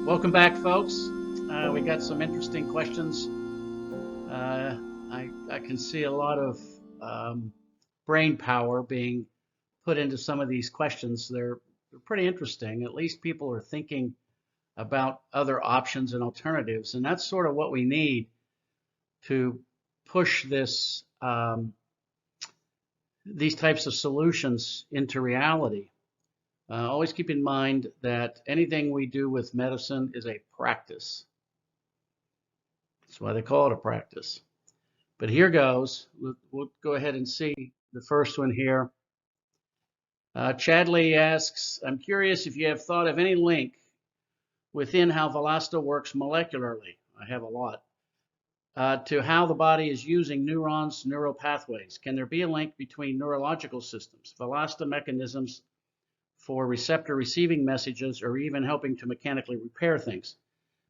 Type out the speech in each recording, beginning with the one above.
Welcome back, folks. We got some interesting questions. I can see a lot of brain power being put into some of these questions. They're pretty interesting. At least people are thinking about other options and alternatives, and that's sort of what we need to push these types of solutions into reality. Always keep in mind that anything we do with medicine is a practice. That's why they call it a practice. But here goes. We'll go ahead and see the first one here. Chadley asks, I'm curious if you have thought of any link within how Velasta works molecularly. I have a lot. To how the body is using neurons, neural pathways. Can there be a link between neurological systems, Velasta mechanisms for receptor receiving messages, or even helping to mechanically repair things?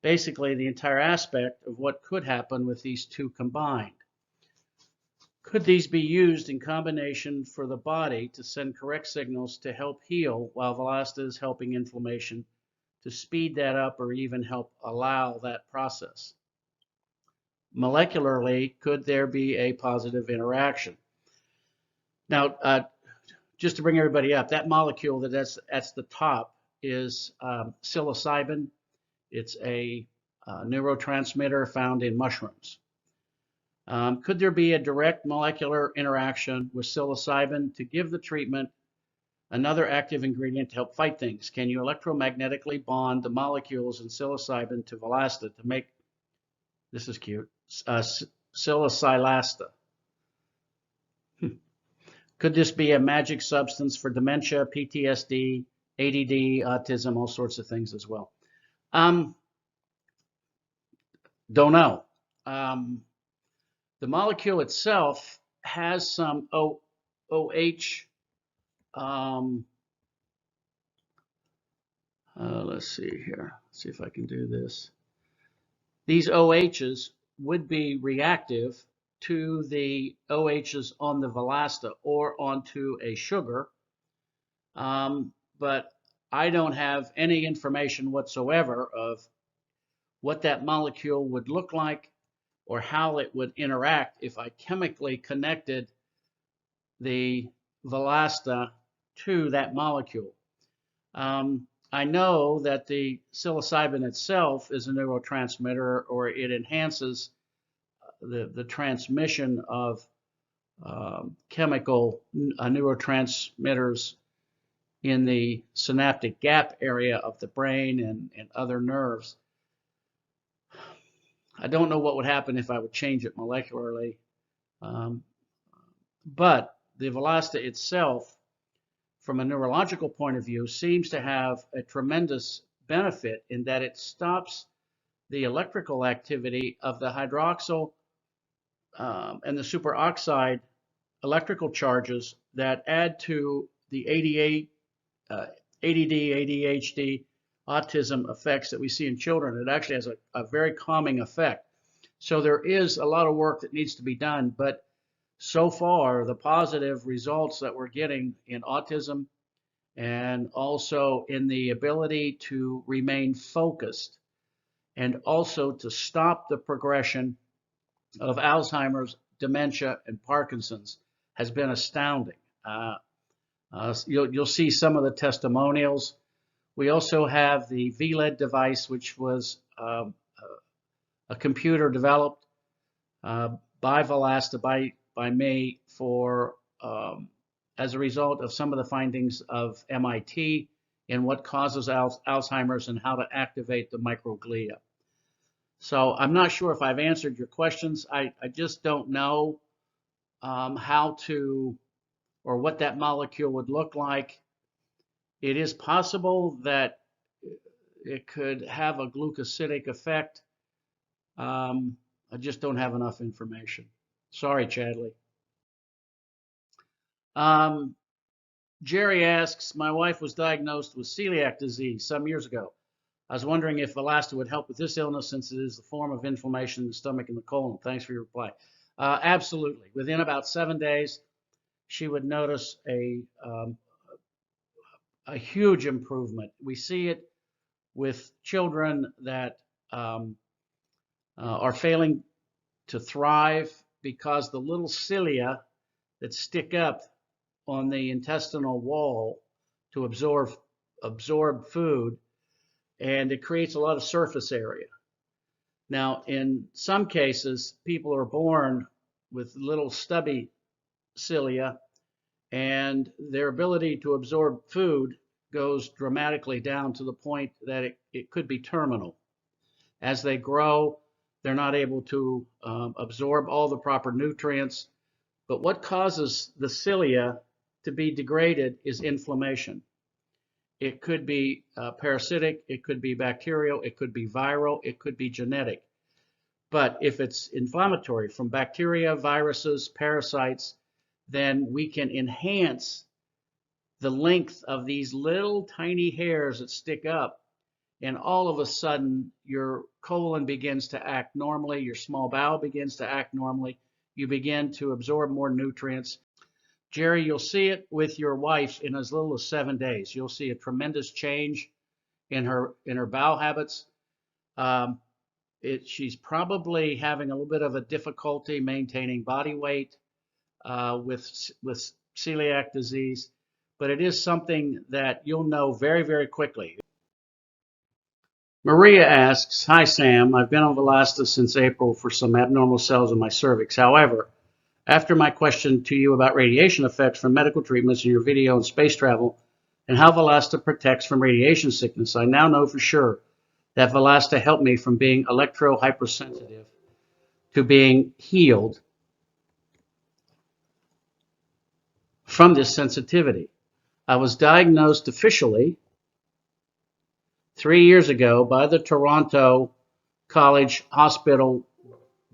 Basically, the entire aspect of what could happen with these two combined. Could these be used in combination for the body to send correct signals to help heal, while Velasta is helping inflammation to speed that up or even help allow that process? Molecularly, could there be a positive interaction? Now, just to bring everybody up, that molecule that's the top is psilocybin. It's a neurotransmitter found in mushrooms. Could there be a direct molecular interaction with psilocybin to give the treatment another active ingredient to help fight things? Can you electromagnetically bond the molecules in psilocybin to Velasta to make, this is cute, psilocylasta? Could this be a magic substance for dementia, PTSD, ADD, autism, all sorts of things as well? Don't know. The molecule itself has some OH. Let's see here. Let's see if I can do this. These OHs would be reactive to the OHs on the Velasta or onto a sugar, but I don't have any information whatsoever of what that molecule would look like or how it would interact if I chemically connected the Velasta to that molecule. I know that the psilocybin itself is a neurotransmitter, or it enhances the transmission of chemical neurotransmitters in the synaptic gap area of the brain and other nerves. I don't know what would happen if I would change it molecularly, but the Velasta itself, from a neurological point of view, seems to have a tremendous benefit in that it stops the electrical activity of the hydroxyl and the superoxide electrical charges that add to the ADD, ADHD, autism effects that we see in children. It actually has a very calming effect. So there is a lot of work that needs to be done, but so far the positive results that we're getting in autism and also in the ability to remain focused and also to stop the progression of Alzheimer's, dementia, and Parkinson's has been astounding. You'll see some of the testimonials. We also have the VLED device, which was a computer developed by Velasta, by me, for as a result of some of the findings of MIT in what causes Alzheimer's and how to activate the microglia. So I'm not sure if I've answered your questions. I just don't know how to, or what that molecule would look like. It is possible that it could have a glucosidic effect. I just don't have enough information. Sorry, Chadley. Jerry asks, my wife was diagnosed with celiac disease some years ago. I was wondering if Velasta would help with this illness, since it is the form of inflammation in the stomach and the colon. Thanks for your reply. Absolutely. Within about 7 days, she would notice a a huge improvement. We see it with children that are failing to thrive because the little cilia that stick up on the intestinal wall to absorb food, and it creates a lot of surface area. Now, in some cases, people are born with little stubby cilia, and their ability to absorb food goes dramatically down to the point that it could be terminal. As they grow, they're not able to absorb all the proper nutrients. But what causes the cilia to be degraded is inflammation. It could be parasitic, it could be bacterial, it could be viral, it could be genetic. But if it's inflammatory from bacteria, viruses, parasites, then we can enhance the length of these little tiny hairs that stick up, and all of a sudden your colon begins to act normally, your small bowel begins to act normally, you begin to absorb more nutrients. Jerry, you'll see it with your wife in as little as 7 days. You'll see a tremendous change in her bowel habits. She's probably having a little bit of a difficulty maintaining body weight with celiac disease, but it is something that you'll know very, very quickly. Maria asks, "Hi Sam, I've been on Valasta since April for some abnormal cells in my cervix. However, after my question to you about radiation effects from medical treatments in your video on space travel and how Valasta protects from radiation sickness, I now know for sure that Valasta helped me from being electro hypersensitive to being healed from this sensitivity. I was diagnosed officially 3 years ago by the Toronto College Hospital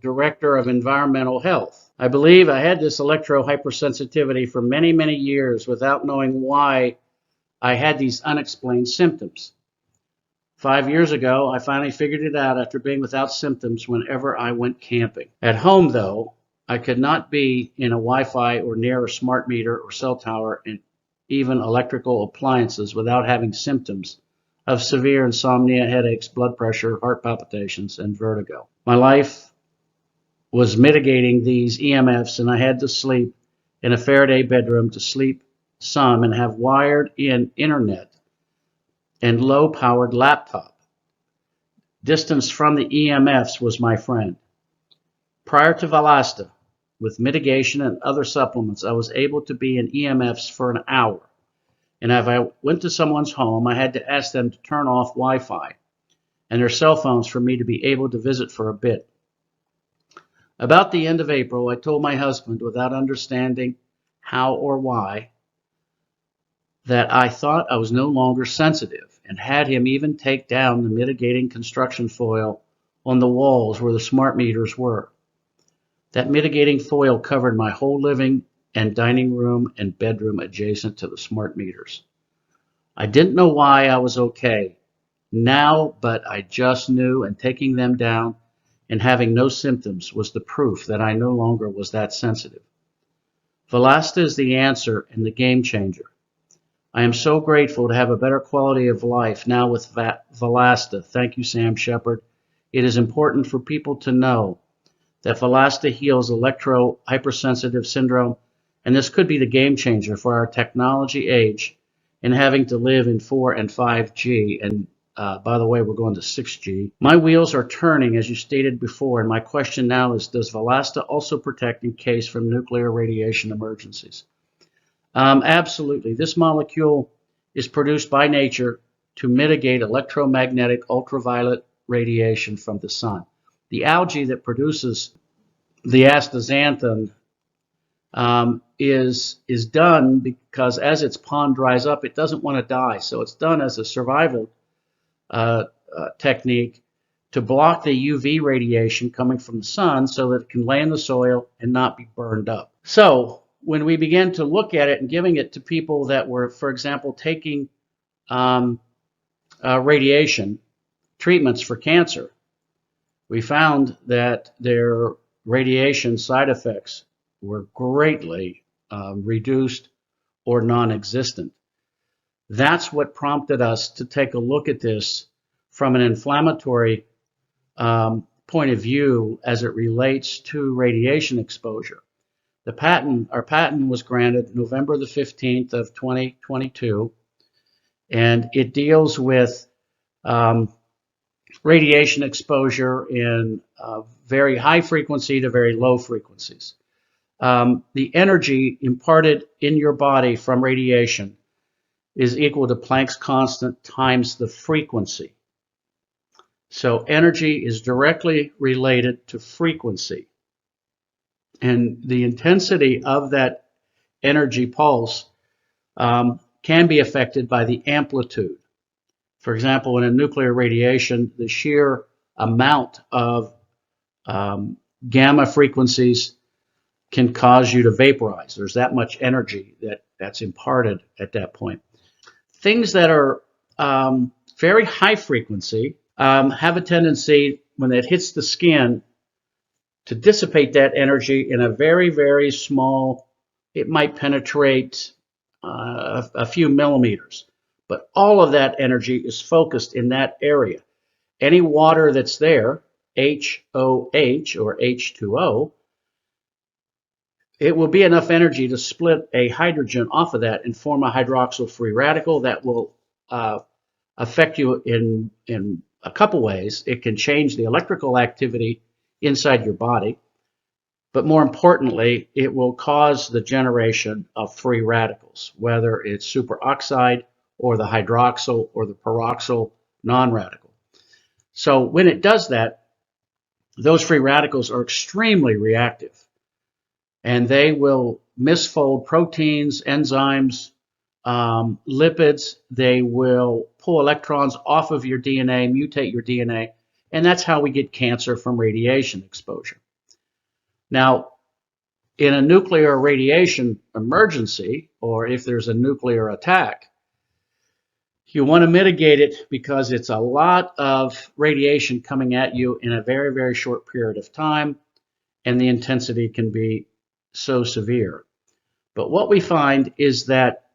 Director of Environmental Health. I believe I had this electro hypersensitivity for many, many years without knowing why I had these unexplained symptoms. 5 years ago, I finally figured it out after being without symptoms whenever I went camping. At home, though, I could not be in a Wi-Fi or near a smart meter or cell tower and even electrical appliances without having symptoms of severe insomnia, headaches, blood pressure, heart palpitations, and vertigo. My life was mitigating these EMFs, and I had to sleep in a Faraday bedroom to sleep some and have wired-in internet and low-powered laptop. Distance from the EMFs was my friend. Prior to Valasta, with mitigation and other supplements, I was able to be in EMFs for an hour. And if I went to someone's home, I had to ask them to turn off Wi-Fi and their cell phones for me to be able to visit for a bit. About the end of April, I told my husband, without understanding how or why, that I thought I was no longer sensitive, and had him even take down the mitigating construction foil on the walls where the smart meters were. That mitigating foil covered my whole living and dining room and bedroom adjacent to the smart meters. I didn't know why I was okay now, but I just knew, and taking them down and having no symptoms was the proof that I no longer was that sensitive. Valasta is the answer and the game changer. I am so grateful to have a better quality of life now with Valasta. Thank you, Sam Shepard. It is important for people to know that Valasta heals electro hypersensitive syndrome, and this could be the game changer for our technology age and having to live in 4 and 5G. And by the way, we're going to 6G. My wheels are turning, as you stated before, and my question now is, does Valasta also protect in case from nuclear radiation emergencies? Absolutely. This molecule is produced by nature to mitigate electromagnetic ultraviolet radiation from the sun. The algae that produces the astaxanthin is done because as its pond dries up, it doesn't want to die. So it's done as a survival technique to block the UV radiation coming from the sun so that it can lay in the soil and not be burned up. So when we began to look at it and giving it to people that were, for example, taking radiation treatments for cancer, we found that their radiation side effects were greatly reduced or non-existent. That's what prompted us to take a look at this from an inflammatory point of view as it relates to radiation exposure. Our patent was granted November the 15th of 2022, and it deals with radiation exposure in very high frequency to very low frequencies. The energy imparted in your body from radiation is equal to Planck's constant times the frequency. So energy is directly related to frequency. And the intensity of that energy pulse can be affected by the amplitude. For example, in a nuclear radiation, the sheer amount of gamma frequencies can cause you to vaporize. There's that much energy that's imparted at that point. Things that are very high frequency have a tendency, when it hits the skin, to dissipate that energy in a very, very small, it might penetrate a few millimeters. But all of that energy is focused in that area. Any water that's there, HOH or H2O, it will be enough energy to split a hydrogen off of that and form a hydroxyl free radical that will affect you in a couple ways. It can change the electrical activity inside your body, but more importantly, it will cause the generation of free radicals, whether it's superoxide or the hydroxyl or the peroxyl non-radical. So when it does that, those free radicals are extremely reactive, and they will misfold proteins, enzymes, lipids. They will pull electrons off of your DNA, mutate your DNA, and that's how we get cancer from radiation exposure. Now, in a nuclear radiation emergency, or if there's a nuclear attack, you want to mitigate it because it's a lot of radiation coming at you in a very, very short period of time, and the intensity can be so severe. But what we find is that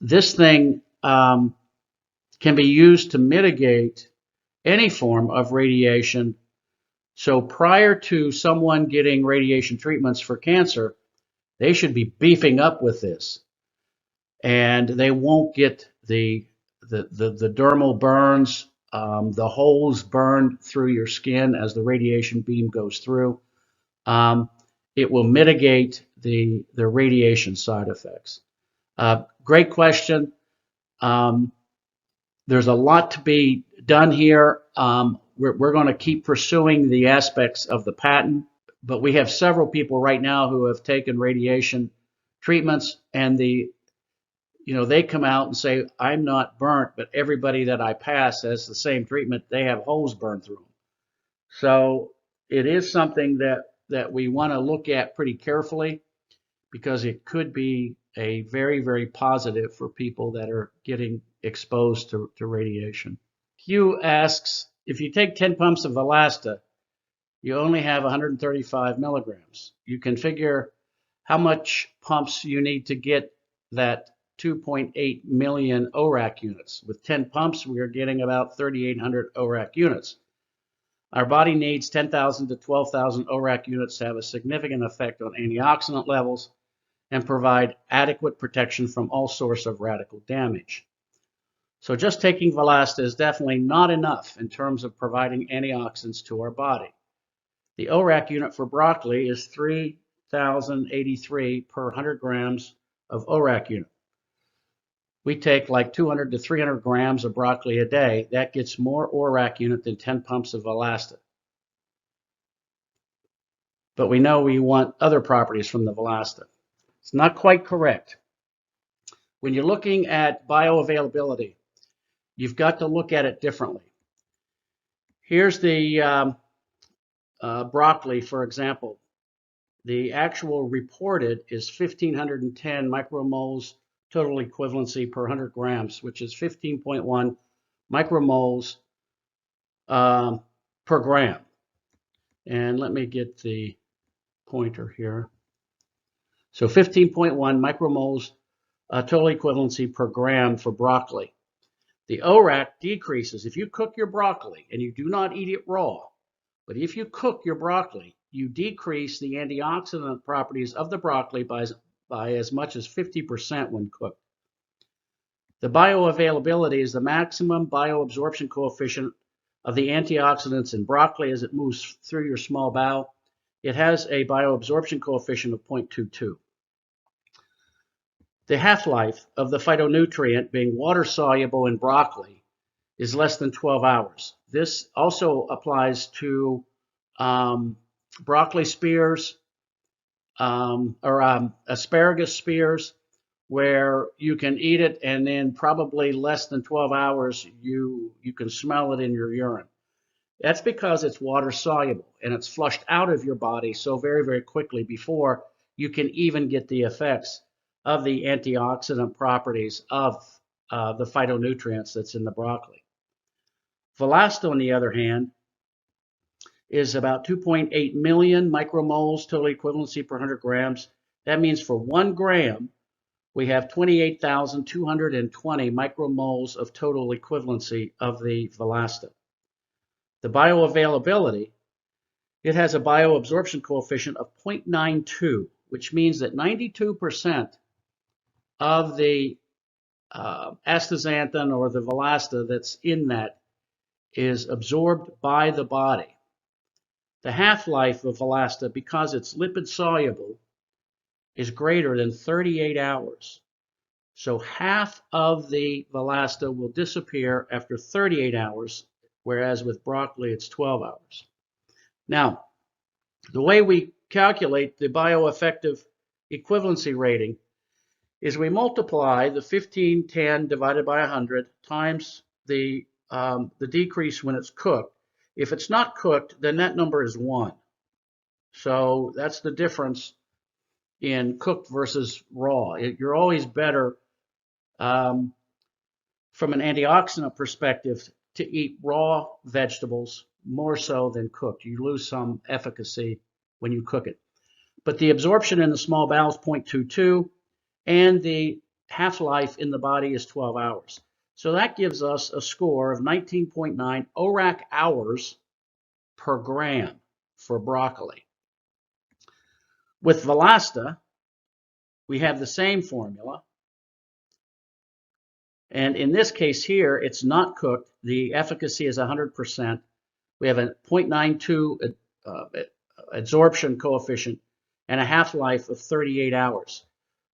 this thing can be used to mitigate any form of radiation. So prior to someone getting radiation treatments for cancer, they should be beefing up with this, and they won't get the dermal burns, the holes burned through your skin as the radiation beam goes through. It will mitigate the radiation side effects. Great question. There's a lot to be done here. We're going to keep pursuing the aspects of the patent, but we have several people right now who have taken radiation treatments, and they come out and say, I'm not burnt, but everybody that I pass has the same treatment. They have holes burned through them. So it is something that we want to look at pretty carefully, because it could be a very, very positive for people that are getting exposed to radiation. Hugh asks, if you take 10 pumps of Elasta, you only have 135 milligrams. You can figure how much pumps you need to get that 2.8 million ORAC units. With 10 pumps, we are getting about 3,800 ORAC units. Our body needs 10,000 to 12,000 ORAC units to have a significant effect on antioxidant levels and provide adequate protection from all sorts of radical damage. So just taking Velasta is definitely not enough in terms of providing antioxidants to our body. The ORAC unit for broccoli is 3,083 per 100 grams of ORAC unit. We take like 200 to 300 grams of broccoli a day. That gets more ORAC unit than 10 pumps of Velasta. But we know we want other properties from the Velasta. It's not quite correct. When you're looking at bioavailability, you've got to look at it differently. Here's the broccoli, for example. The actual reported is 1,510 micromoles total equivalency per 100 grams, which is 15.1 micromoles per gram. And let me get the pointer here. So 15.1 micromoles total equivalency per gram for broccoli. The ORAC decreases. If you cook your broccoli, and you do not eat it raw, but if you cook your broccoli, you decrease the antioxidant properties of the broccoli by as much as 50% when cooked. The bioavailability is the maximum bioabsorption coefficient of the antioxidants in broccoli as it moves through your small bowel. It has a bioabsorption coefficient of 0.22. The half-life of the phytonutrient, being water-soluble in broccoli, is less than 12 hours. This also applies to broccoli spears or asparagus spears, where you can eat it and then probably less than 12 hours you can smell it in your urine. That's because it's water soluble and it's flushed out of your body so very, very quickly before you can even get the effects of the antioxidant properties of the phytonutrients that's in the broccoli. Valasta, on the other hand, is about 2.8 million micromoles total equivalency per 100 grams. That means for 1 gram, we have 28,220 micromoles of total equivalency of the Valasta. The bioavailability, it has a bioabsorption coefficient of 0.92, which means that 92% of the astaxanthin or the Valasta that's in that is absorbed by the body. The half-life of Valasta, because it's lipid soluble, is greater than 38 hours. So half of the Valasta will disappear after 38 hours, whereas with broccoli it's 12 hours. Now, the way we calculate the bioeffective equivalency rating is we multiply the 1510 divided by 100 times the decrease when it's cooked. If it's not cooked, then that number is 1. So that's the difference in cooked versus raw. You're always better from an antioxidant perspective to eat raw vegetables more so than cooked. You lose some efficacy when you cook it. But the absorption in the small bowel is 0.22, and the half-life in the body is 12 hours. So that gives us a score of 19.9 ORAC hours per gram for broccoli. With Valasta, we have the same formula. And in this case here, it's not cooked. The efficacy is 100%. We have a 0.92 absorption coefficient and a half-life of 38 hours.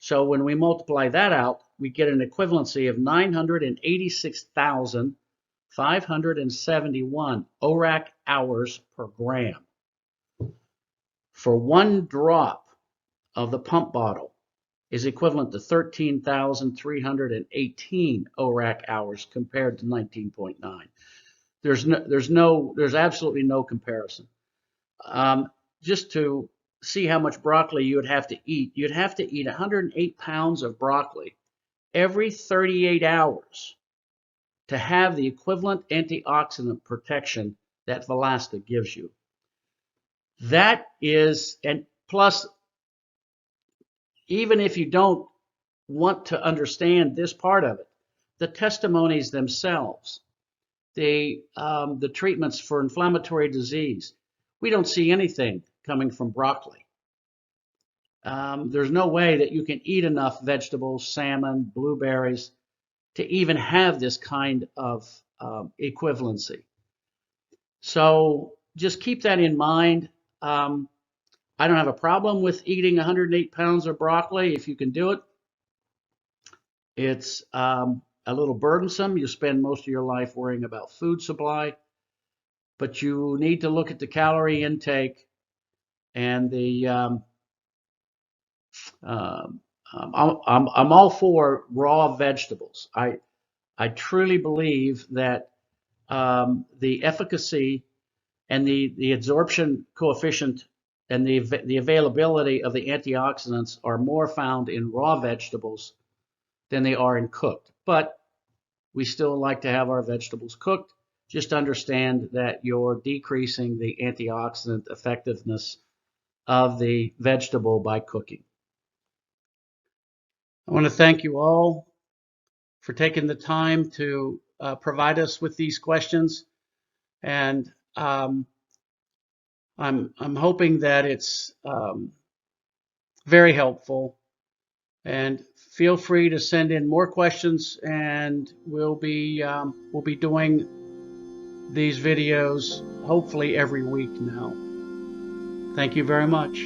So when we multiply that out, we get an equivalency of 986,571 ORAC hours per gram. For 1 drop of the pump bottle is equivalent to 13,318 ORAC hours compared to 19.9. There's absolutely no comparison. Just to see how much broccoli you would have to eat, you'd have to eat 108 pounds of broccoli every 38 hours to have the equivalent antioxidant protection that Valasta gives you. That is, and plus, even if you don't want to understand this part of it, the testimonies themselves, the treatments for inflammatory disease, we don't see anything coming from broccoli. There's no way that you can eat enough vegetables, salmon, blueberries, to even have this kind of equivalency. So just keep that in mind. I don't have a problem with eating 108 pounds of broccoli if you can do it. It's a little burdensome. You spend most of your life worrying about food supply, but you need to look at the calorie intake and the I'm all for raw vegetables. I truly believe that the efficacy and the absorption coefficient and the availability of the antioxidants are more found in raw vegetables than they are in cooked. But we still like to have our vegetables cooked. Just understand that you're decreasing the antioxidant effectiveness of the vegetable by cooking. I want to thank you all for taking the time to provide us with these questions, and I'm hoping that it's very helpful. And feel free to send in more questions, and we'll be doing these videos hopefully every week now. Thank you very much.